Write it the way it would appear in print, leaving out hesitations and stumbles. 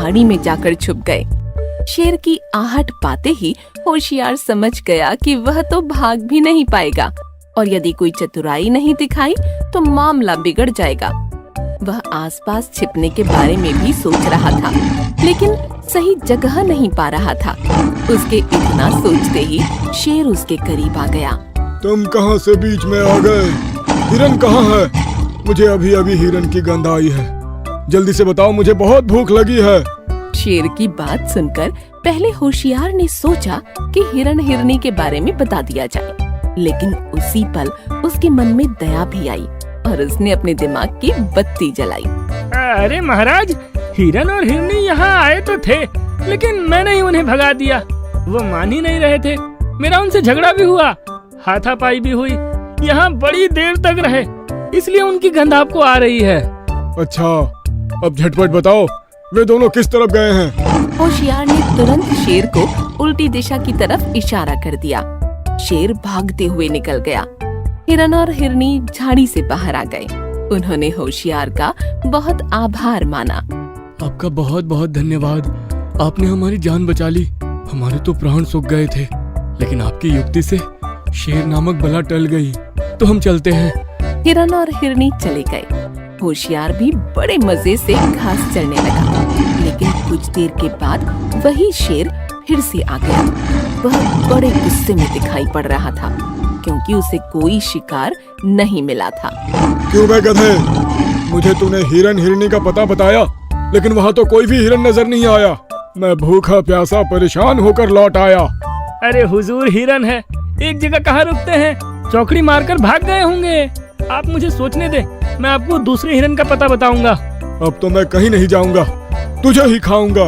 झाड़ी में जाकर छुप गए। शेर की आहट पाते ही होशियार समझ गया कि वह तो भाग भी नहीं पाएगा और यदि कोई चतुराई नहीं दिखाई तो मामला बिगड़ जाएगा। वह आसपास छिपने के बारे में भी सोच रहा था, लेकिन सही जगह नहीं पा रहा था। उसके इतना सोचते ही शेर उसके करीब आ गया। तुम कहां से बीच में आ गए? हिरन कहां है? मुझे अभी अभी हिरन की गंध आई है। जल्दी से बताओ, मुझे बहुत भूख लगी है। शेर की बात सुनकर पहले होशियार ने सोचा कि हिरन हिरनी के बारे में बता दिया जाए, लेकिन उसी पल उसके मन में दया भी आई और उसने अपने दिमाग की बत्ती जलाई। अरे महाराज, हिरन और हिरनी यहाँ आए तो थे, लेकिन मैंने ही उन्हें भगा दिया। वो मान ही नहीं रहे थे। मेरा उनसे झगड़ा भी हुआ, हाथापाई भी हुई। यहाँ बड़ी देर तक रहे, इसलिए उनकी गंध आपको आ रही है। अच्छा, अब झटपट बताओ, वे दोनों किस तरफ गए हैं? होशियार ने तुरंत शेर को उल्टी दिशा की तरफ इशारा कर दिया। शेर भागते हुए निकल गया। हिरन और हिरनी झाड़ी से बाहर आ गए। उन्होंने होशियार का बहुत आभार माना। आपका बहुत बहुत धन्यवाद, आपने हमारी जान बचा ली। हमारे तो प्राण सूख गए थे, लेकिन आपकी युक्ति से शेर नामक बला टल गई। तो हम चलते हैं। हिरन और हिरनी चले गए। होशियार भी बड़े मजे से घास चरने लगा, लेकिन कुछ देर के बाद वही शेर फिर से आ गया। वह बड़े गुस्से में दिखाई पड़ रहा था, क्योंकि उसे कोई शिकार नहीं मिला था। क्यों बे गधे, मुझे तूने हिरन हिरनी का पता बताया, लेकिन वहाँ तो कोई भी हिरन नजर नहीं आया। मैं भूखा प्यासा परेशान होकर लौट आया। अरे हुजूर, हिरन है, एक जगह कहाँ रुकते हैं? चौकड़ी मारकर भाग गए होंगे। आप मुझे सोचने दे, मैं आपको दूसरे हिरन का पता बताऊंगा। अब तो मैं कहीं नहीं जाऊंगा, तुझे ही खाऊंगा।